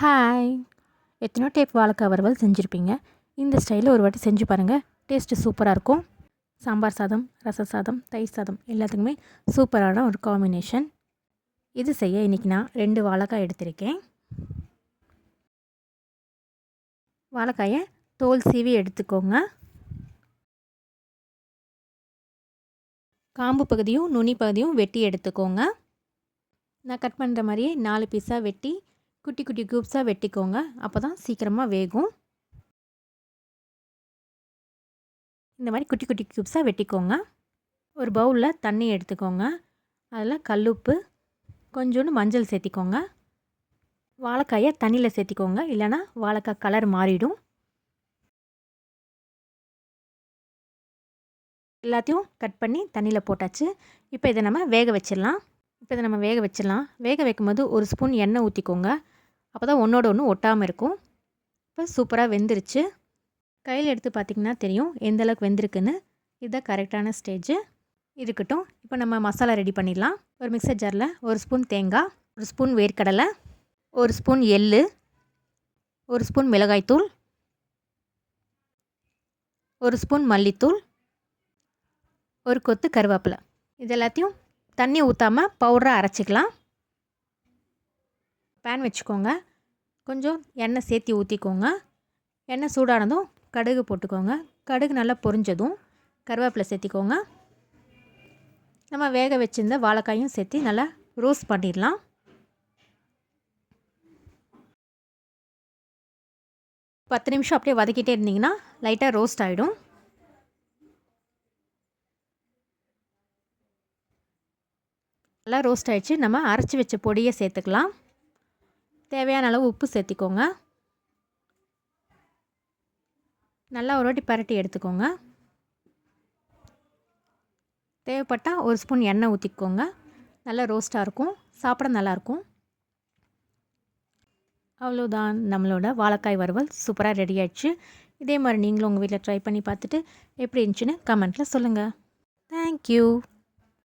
Hi! எத்தனையோ type வாழைக்காய் வறுவல் செஞ்சுருப்பீங்க. இந்த ஸ்டைலில் ஒரு வாட்டி செஞ்சு பாருங்கள். டேஸ்ட்டு சூப்பராக இருக்கும். சாம்பார் சாதம், ரச சாதம், தயிர் சாதம் எல்லாத்துக்குமே சூப்பரான ஒரு காம்பினேஷன். இது செய்ய இன்றைக்கி நான் 2 வாழைக்காய் எடுத்திருக்கேன். வாழைக்காயை தோல் சீவி எடுத்துக்கோங்க. காம்பு பகுதியும் நுனி பகுதியும் வெட்டி எடுத்துக்கோங்க. நான் கட் பண்ணுற மாதிரியே 4 பீஸாக வெட்டி குட்டி குட்டி க்யூப்ஸாக வெட்டிக்கோங்க. அப்போ தான் சீக்கிரமாக வேகும். இந்த மாதிரி குட்டி குட்டி க்யூப்ஸாக வெட்டிக்கோங்க. ஒரு பவுலில் தண்ணி எடுத்துக்கோங்க. அதில் கல்லுப்பு, கொஞ்சோண்டு மஞ்சள் சேர்த்திக்கோங்க. வாழைக்காயை தண்ணியில் சேர்த்திக்கோங்க, இல்லைனா வாழைக்காய் கலர் மாறிடும். எல்லாத்தையும் கட் பண்ணி தண்ணியில் போட்டாச்சு. இப்போ இதை நம்ம வேக வச்சிடலாம். வேக வைக்கும்போது ஒரு ஸ்பூன் எண்ணெய் ஊற்றிக்கோங்க. அப்போ தான் ஒன்றோட ஒன்று ஒட்டாமல் இருக்கும். இப்போ சூப்பராக வெந்துருச்சு. கையில் எடுத்து பார்த்திங்கன்னா தெரியும் எந்த அளவுக்கு வெந்திருக்குன்னு. இதுதான் கரெக்டான ஸ்டேஜு. இருக்கட்டும். இப்போ நம்ம மசாலா ரெடி பண்ணிடலாம். ஒரு மிக்சர் ஜாரில் ஒரு ஸ்பூன் தேங்காய், ஒரு ஸ்பூன் வேர்க்கடலை, ஒரு ஸ்பூன் எள்ளு, ஒரு ஸ்பூன் மிளகாய்த்தூள், ஒரு ஸ்பூன் மல்லித்தூள், ஒரு கொத்து கருவேப்பிலை. இது எல்லாத்தையும் தண்ணி ஊற்றாமல் பவுடராக அரைச்சிக்கலாம். பேன் வச்சுக்கோங்க. கொஞ்சம் எண்ணெய் சேர்த்தி ஊற்றிக்கோங்க. எண்ணெய் சூடானதும் கடுகு போட்டுக்கோங்க. கடுகு நல்லா பொரிஞ்சதும் கருவேப்பிலை சேர்த்திக்கோங்க. நம்ம வேக வச்சுருந்த வாழைக்காயும் சேர்த்து நல்லா ரோஸ்ட் பண்ணிடலாம். பத்து நிமிஷம் அப்படியே வதக்கிட்டே இருந்தீங்கன்னா லைட்டாக ரோஸ்ட் ஆகிடும். நல்லா ரோஸ்ட் ஆகிடுச்சு. நம்ம அரைச்சி வச்ச பொடியை சேர்த்துக்கலாம். தேவையான அளவு உப்பு சேர்த்திக்கோங்க. நல்லா ஒரு வாட்டி பரட்டி எடுத்துக்கோங்க. தேவைப்பட்டால் ஒரு ஸ்பூன் எண்ணெய் ஊற்றிக்கோங்க. நல்லா ரோஸ்ட்டாக இருக்கும், சாப்பிட நல்லாயிருக்கும். அவ்வளோதான், நம்மளோட வாழைக்காய் வறுவல் சூப்பராக ரெடி ஆகிடுச்சு. இதே மாதிரி நீங்களும் உங்கள் வீட்டில் ட்ரை பண்ணி பார்த்துட்டு எப்படி இருந்துச்சுன்னு கமெண்ட்டில் சொல்லுங்கள். தேங்க்யூ.